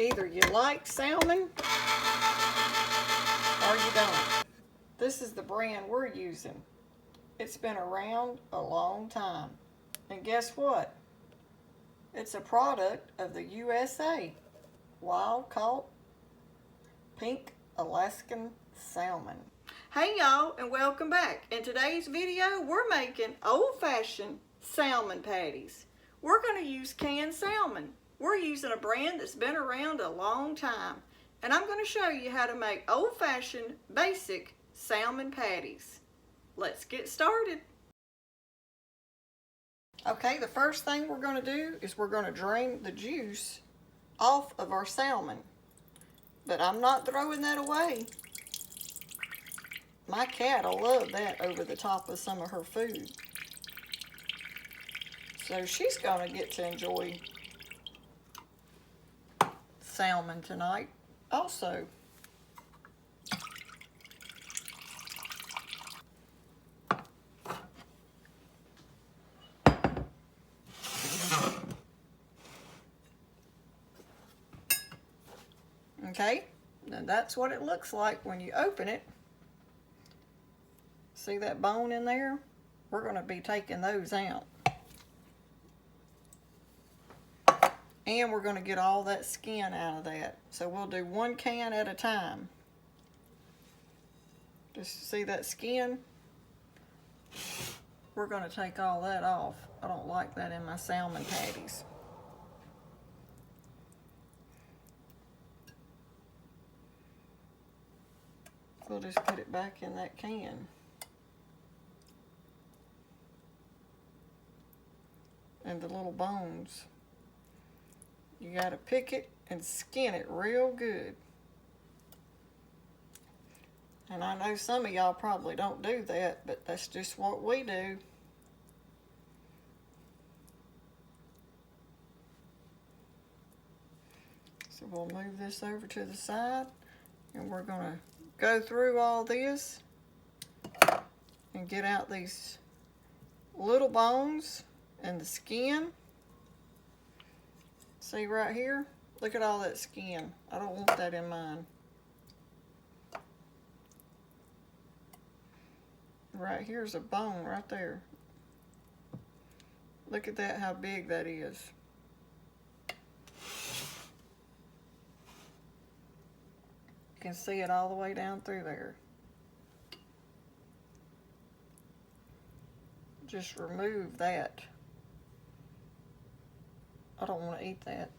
Either you like salmon or you don't. This is the brand we're using. It's been around a long time. And guess what? It's a product of the USA. Wild caught pink Alaskan salmon. Hey y'all, and welcome back. In today's video, we're making old-fashioned salmon patties. We're going to use canned salmon. We're using a brand that's been around a long time. And I'm going to show you how to make old-fashioned, basic salmon patties. Let's get started. Okay, the first thing we're going to do is we're going to drain the juice off of our salmon. But I'm not throwing that away. My cat will love that over the top of some of her food. So she's going to get to enjoy salmon tonight also. Okay, and that's what it looks like when you open it. See that bone in there? We're going to be taking those out. And we're going to get all that skin out of that. So we'll do one can at a time. Just see that skin? We're going to take all that off. I don't like that in my salmon patties. We'll just put it back in that can. And the little bones. You got to pick it and skin it real good. And I know some of y'all probably don't do that, but that's just what we do. So we'll move this over to the side, and we're going to go through all this and get out these little bones and the skin. See right here? Look at all that skin. I don't want that in mine. Right here's a bone right there. Look at that, how big that is. You can see it all the way down through there. Just remove that. I don't want to eat that.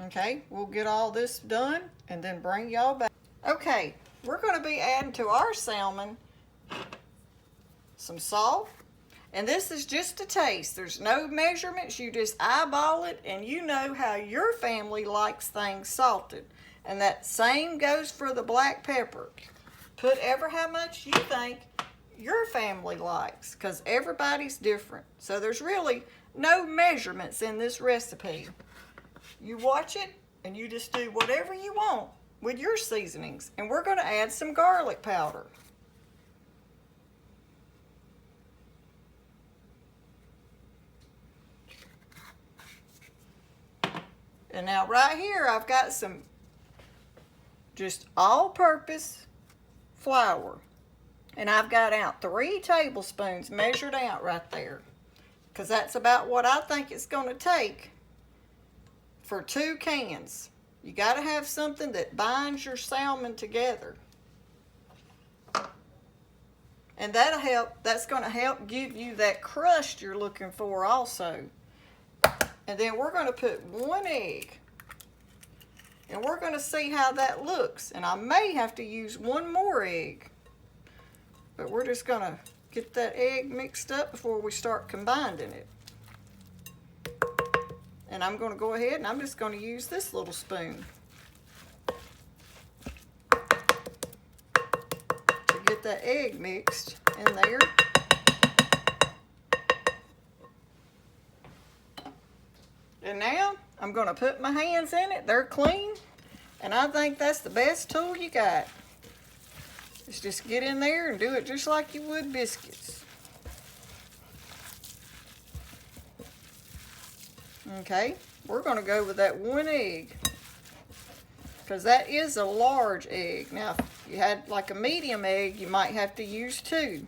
Okay, we'll get all this done and then bring y'all back. Okay, we're going to be adding to our salmon some salt. And this is just a taste. There's no measurements. You just eyeball it, and you know how your family likes things salted. And that same goes for the black pepper. Put ever how much you think your family likes, because everybody's different. So there's really no measurements in this recipe. You watch it, and you just do whatever you want with your seasonings. And we're going to add some garlic powder. And now right here, I've got some just all-purpose flour. And I've got out 3 tablespoons measured out right there. Because that's about what I think it's going to take for 2 cans. You got to have something that binds your salmon together. And that'll help, that's going to help give you that crust you're looking for also. And then we're going to put 1 egg. And we're going to see how that looks. And I may have to use 1 more egg. But we're just going to get that egg mixed up before we start combining it. And I'm going to go ahead and I'm just going to use this little spoon to get that egg mixed in there. And now I'm going to put my hands in it. They're clean. And I think that's the best tool you got. is just get in there and do it just like you would biscuits. Okay, we're going to go with that 1 egg, because that is a large egg. Now, if you had like a medium egg, you might have to use 2.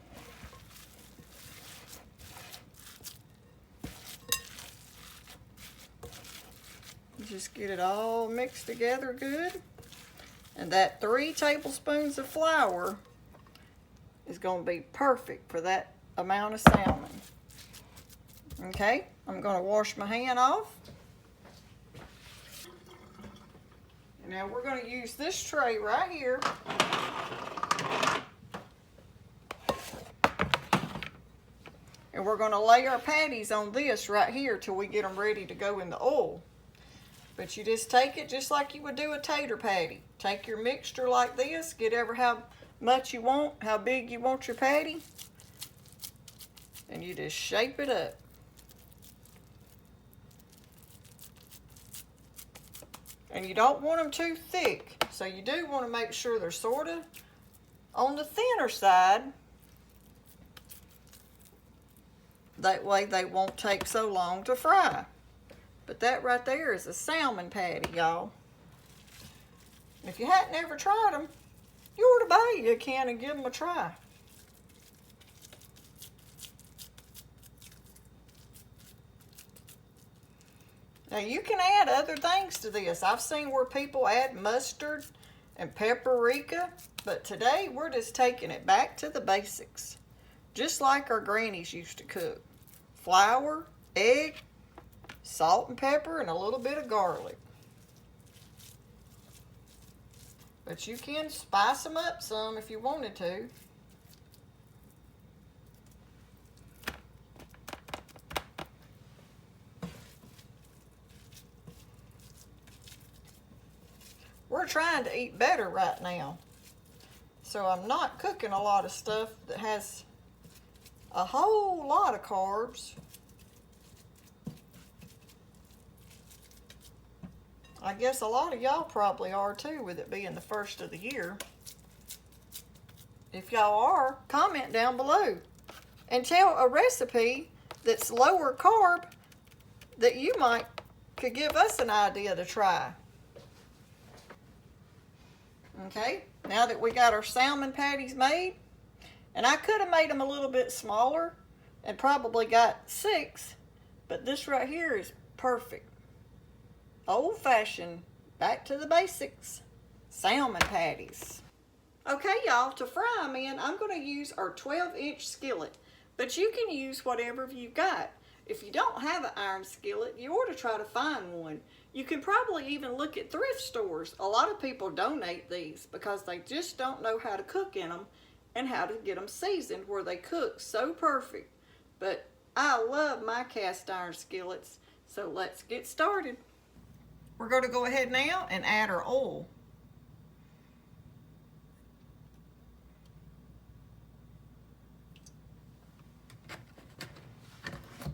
Just get it all mixed together good. And that 3 tablespoons of flour is going to be perfect for that amount of salmon. Okay, I'm going to wash my hand off. And now we're going to use this tray right here. And we're going to lay our patties on this right here till we get them ready to go in the oil. But you just take it just like you would do a tater patty. Take your mixture like this, get ever how much you want, how big you want your patty, and you just shape it up. And you don't want them too thick, so you do want to make sure they're sort of on the thinner side. That way they won't take so long to fry. But that right there is a salmon patty, y'all. If you hadn't ever tried them, you ought to buy you a can and give them a try. Now you can add other things to this. I've seen where people add mustard and paprika, but today we're just taking it back to the basics. Just like our grannies used to cook. Flour, egg, salt and pepper, and a little bit of garlic. But you can spice them up some if you wanted to. We're trying to eat better right now. So I'm not cooking a lot of stuff that has a whole lot of carbs. I guess a lot of y'all probably are too, with it being the first of the year. If y'all are, comment down below and tell a recipe that's lower carb that you could give us an idea to try. Okay, now that we got our salmon patties made, and I could have made them a little bit smaller and probably got 6, but this right here is perfect. Old-fashioned, back to the basics, salmon patties. Okay, y'all, to fry them in, I'm going to use our 12-inch skillet, but you can use whatever you've got. If you don't have an iron skillet, you ought to try to find one. You can probably even look at thrift stores. A lot of people donate these because they just don't know how to cook in them and how to get them seasoned where they cook so perfect. But I love my cast iron skillets, so let's get started. We're going to go ahead now and add our oil.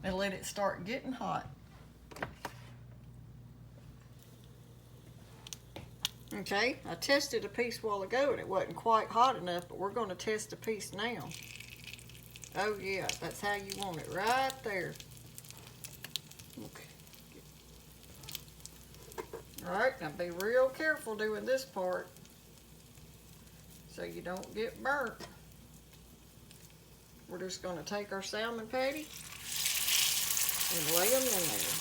And let it start getting hot. Okay, I tested a piece a while ago and it wasn't quite hot enough, but we're going to test a piece now. Oh yeah, that's how you want it, right there. Okay. Alright, now be real careful doing this part so you don't get burnt. We're just going to take our salmon patty and lay them in there.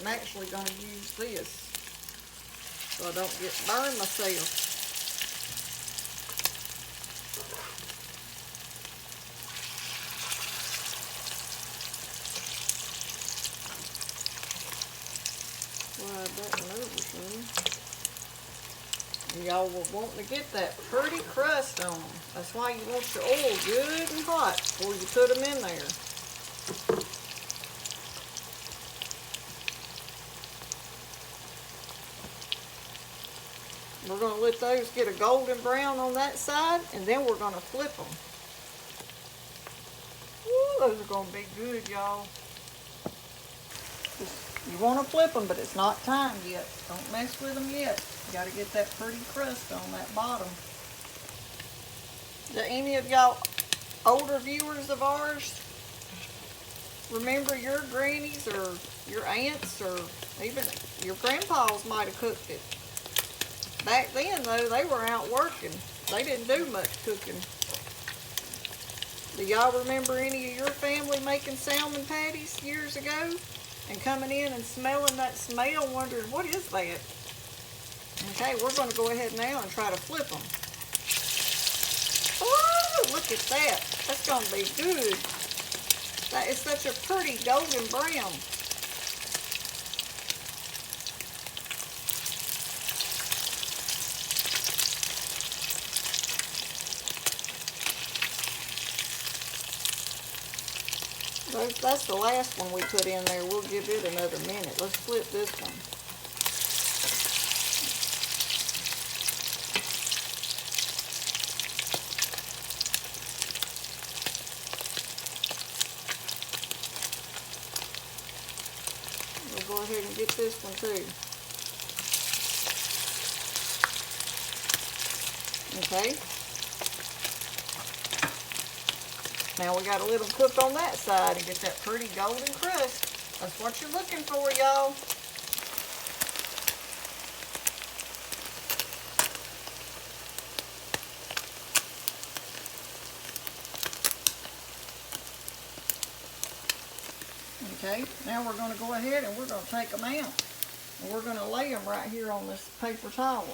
I'm actually going to use this so I don't get burned myself. Slide that one over some. And y'all will want to get that pretty crust on them. That's why you want your oil good and hot before you put them in there. We're going to let those get a golden brown on that side, and then we're going to flip them. Ooh, those are going to be good, y'all. Just You want to flip them, but it's not time yet. Don't mess with them yet. You got to get that pretty crust on that bottom. Do any of y'all older viewers of ours remember your grannies or your aunts or even your grandpas might have cooked it? Back then, though, they were out working. They didn't do much cooking. Do y'all remember any of your family making salmon patties years ago? And coming in and smelling that smell, wondering, what is that? Okay, we're going to go ahead now and try to flip them. Oh, look at that. That's going to be good. That is such a pretty golden brown. That's the last one we put in there. We'll give it another minute. Let's flip this one. We'll go ahead and get this one too. Okay. Now we gotta let them cook on that side and get that pretty golden crust. That's what you're looking for, y'all. Okay, now we're gonna go ahead and we're gonna take them out. And we're gonna lay them right here on this paper towel.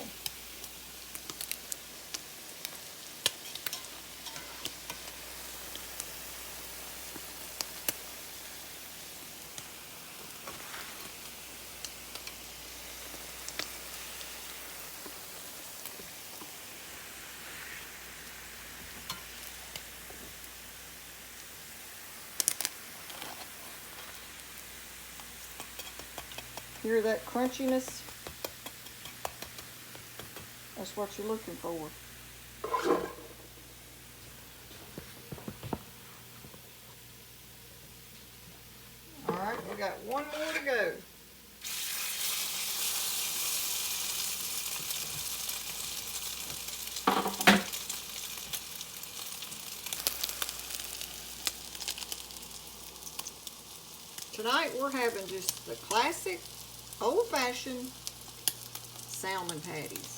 Hear that crunchiness? That's what you're looking for. Alright, we got one more to go. Tonight we're having just the classic old-fashioned salmon patties.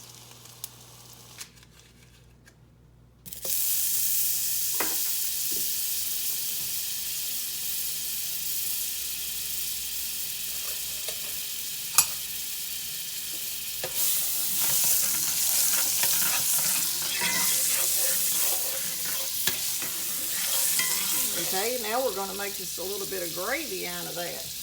Okay, now we're going to make just a little bit of gravy out of that.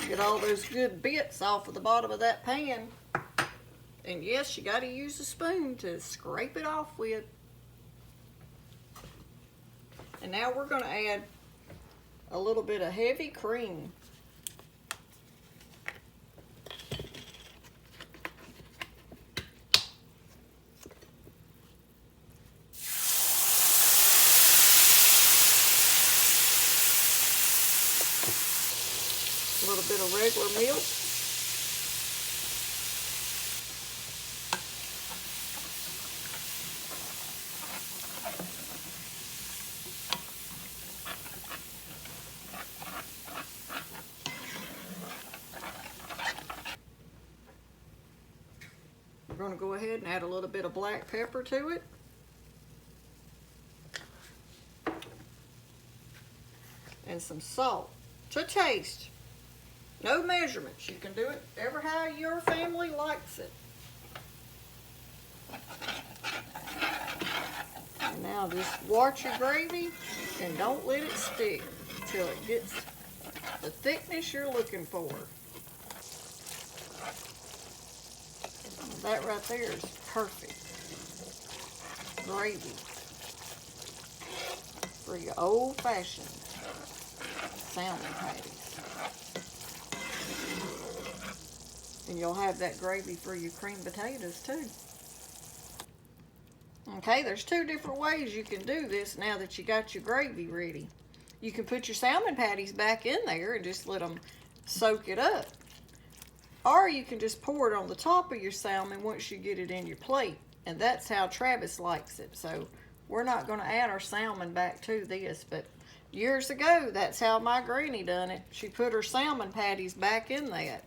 Get all those good bits off of the bottom of that pan. And yes, you got to use a spoon to scrape it off with. And now we're going to add a little bit of heavy cream. A little bit of regular milk. We're going to go ahead and add a little bit of black pepper to it. And some salt to taste. No measurements. You can do it ever how your family likes it. And now just watch your gravy and don't let it stick until it gets the thickness you're looking for. That right there is perfect gravy for your old-fashioned salmon patties. And you'll have that gravy for your creamed potatoes too. Okay, there's two different ways you can do this now that you got your gravy ready. You can put your salmon patties back in there and just let them soak it up. Or you can just pour it on the top of your salmon once you get it in your plate. And that's how Travis likes it. So we're not going to add our salmon back to this. But years ago, that's how my granny done it. She put her salmon patties back in that.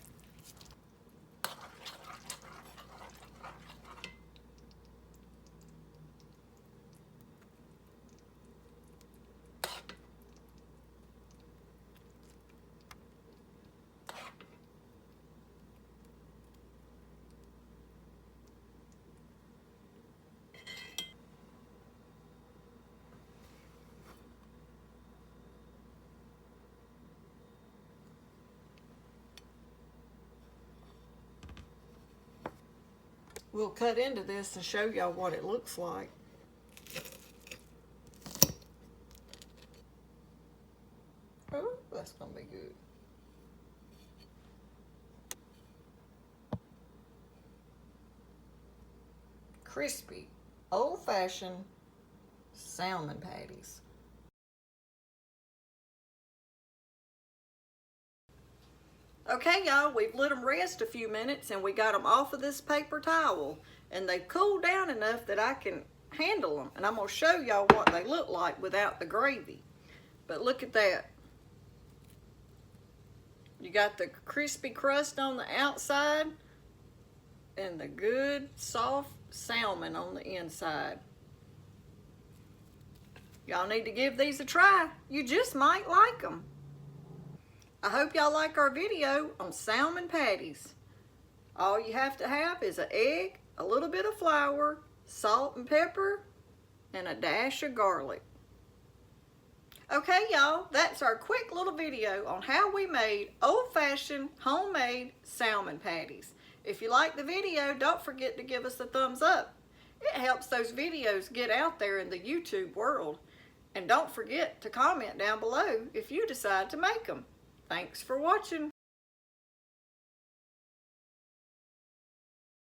We'll cut into this and show y'all what it looks like. Oh, that's gonna be good. Crispy, old-fashioned salmon patties. Okay, y'all, we've let them rest a few minutes and we got them off of this paper towel. And they've cooled down enough that I can handle them. And I'm going to show y'all what they look like without the gravy. But look at that. You got the crispy crust on the outside and the good soft salmon on the inside. Y'all need to give these a try. You just might like them. I hope y'all like our video on salmon patties. All you have to have is an egg, a little bit of flour, salt and pepper, and a dash of garlic. Okay, y'all, that's our quick little video on how we made old-fashioned homemade salmon patties. If you like the video, don't forget to give us a thumbs up. It helps those videos get out there in the YouTube world. And don't forget to comment down below if you decide to make them. Thanks for watching.